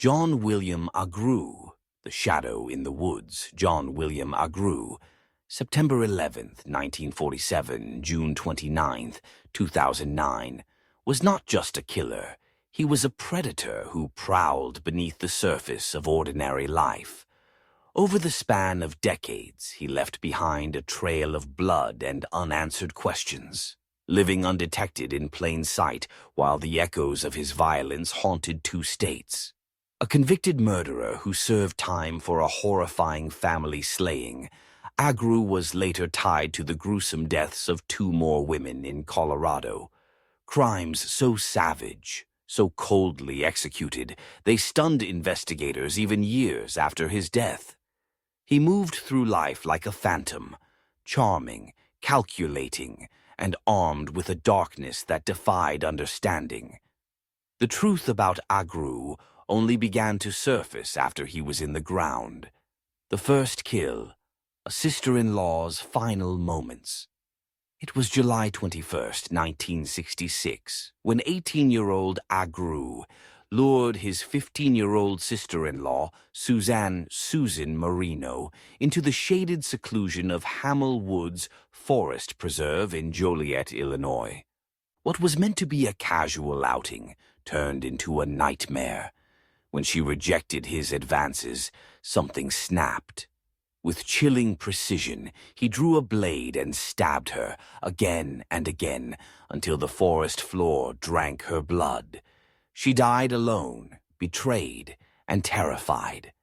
John William Agru, The Shadow in the Woods, John William Agru, September 11th, 1947, June 29th, 2009, was not just a killer. He was a predator who prowled beneath the surface of ordinary life. Over the span of decades, he left behind a trail of blood and unanswered questions, living undetected in plain sight while the echoes of his violence haunted two states. A convicted murderer who served time for a horrifying family slaying, Agru was later tied to the gruesome deaths of two more women in Colorado. Crimes so savage, so coldly executed, they stunned investigators even years after his death. He moved through life like a phantom, charming, calculating, and armed with a darkness that defied understanding. The truth about Agru only began to surface after he was in the ground. The first kill, a sister-in-law's final moments. It was July 21st, 1966, when 18-year-old Agru lured his 15-year-old sister-in-law, Susan Marino, into the shaded seclusion of Hamel Woods Forest Preserve in Joliet, Illinois. What was meant to be a casual outing turned into a nightmare. When she rejected his advances, something snapped. With chilling precision, he drew a blade and stabbed her again and again until the forest floor drank her blood. She died alone, betrayed, and terrified.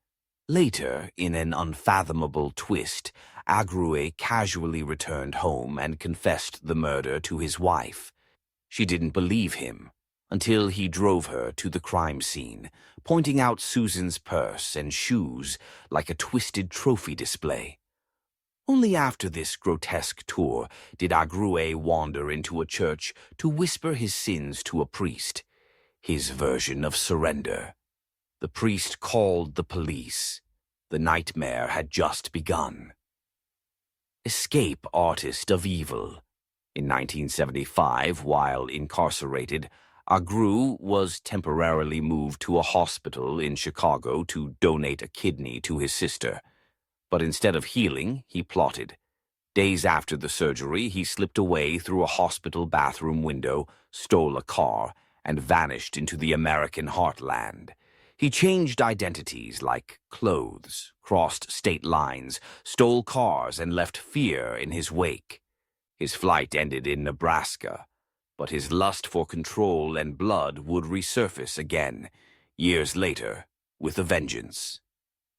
Later, in an unfathomable twist, Agru casually returned home and confessed the murder to his wife. She didn't believe him until he drove her to the crime scene, pointing out Susan's purse and shoes like a twisted trophy display. Only after this grotesque tour did Agru wander into a church to whisper his sins to a priest, his version of surrender. The priest called the police. The nightmare had just begun. Escape artist of evil. In 1975, while incarcerated, Agru was temporarily moved to a hospital in Chicago to donate a kidney to his sister. But instead of healing, he plotted. Days after the surgery, he slipped away through a hospital bathroom window, stole a car, and vanished into the American heartland. He changed identities like clothes, crossed state lines, stole cars, and left fear in his wake. His flight ended in Nebraska, but his lust for control and blood would resurface again, years later, with a vengeance.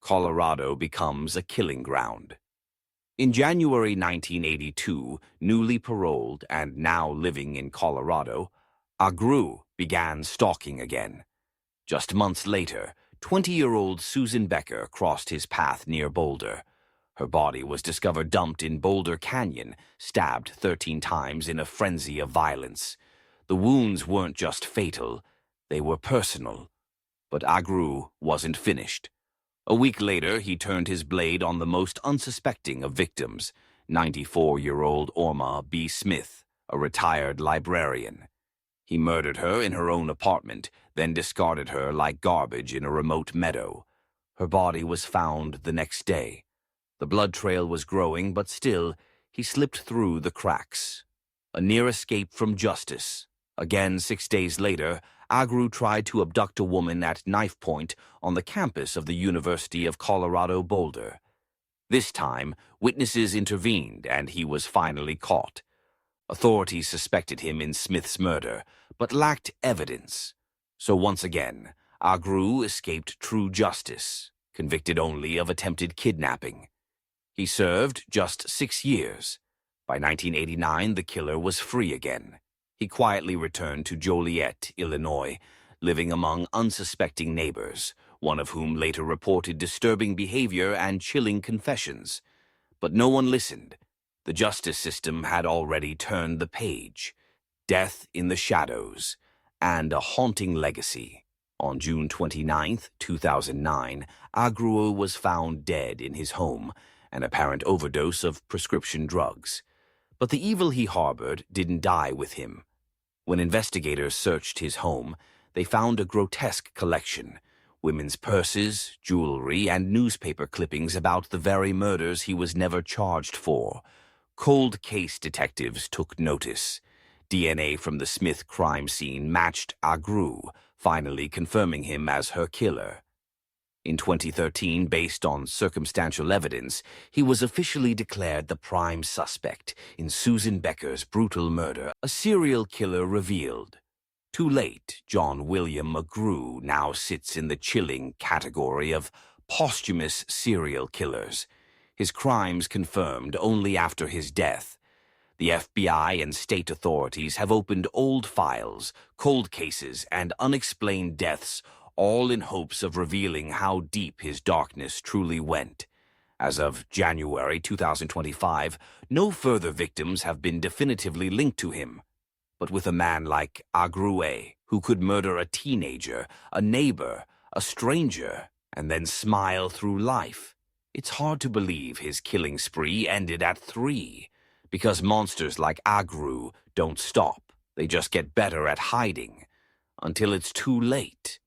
Colorado becomes a killing ground. In January 1982, newly paroled and now living in Colorado, Agru began stalking again. Just months later, 20-year-old Susan Becker crossed his path near Boulder. Her body was discovered dumped in Boulder Canyon, stabbed 13 times in a frenzy of violence. The wounds weren't just fatal, they were personal. But Agru wasn't finished. A week later, he turned his blade on the most unsuspecting of victims, 94-year-old Orma B. Smith, a retired librarian. He murdered her in her own apartment, then discarded her like garbage in a remote meadow. Her body was found the next day. The blood trail was growing, but still, he slipped through the cracks. A near escape from justice. Again, 6 days later, Agru tried to abduct a woman at knife point on the campus of the University of Colorado Boulder. This time, witnesses intervened, and he was finally caught. Authorities suspected him in Smith's murder, but lacked evidence. So once again, Agru escaped true justice, convicted only of attempted kidnapping. He served just 6 years. By 1989, the killer was free again. He quietly returned to Joliet, Illinois, living among unsuspecting neighbors, one of whom later reported disturbing behavior and chilling confessions. But no one listened. The justice system had already turned the page. Death in the shadows, and a haunting legacy. On June 29, 2009, Agru was found dead in his home, an apparent overdose of prescription drugs. But the evil he harbored didn't die with him. When investigators searched his home, they found a grotesque collection, women's purses, jewelry, and newspaper clippings about the very murders he was never charged for. Cold case detectives took notice. DNA from the Smith crime scene matched Agru, finally confirming him as her killer. In 2013, based on circumstantial evidence, he was officially declared the prime suspect in Susan Becker's brutal murder, a serial killer revealed. Too late, John William Agru now sits in the chilling category of posthumous serial killers, his crimes confirmed only after his death. The FBI and state authorities have opened old files, cold cases, and unexplained deaths, all in hopes of revealing how deep his darkness truly went. As of January 2025, no further victims have been definitively linked to him. But with a man like Agru, who could murder a teenager, a neighbor, a stranger, and then smile through life, it's hard to believe his killing spree ended at 3. Because monsters like Agru don't stop. They just get better at hiding. Until it's too late.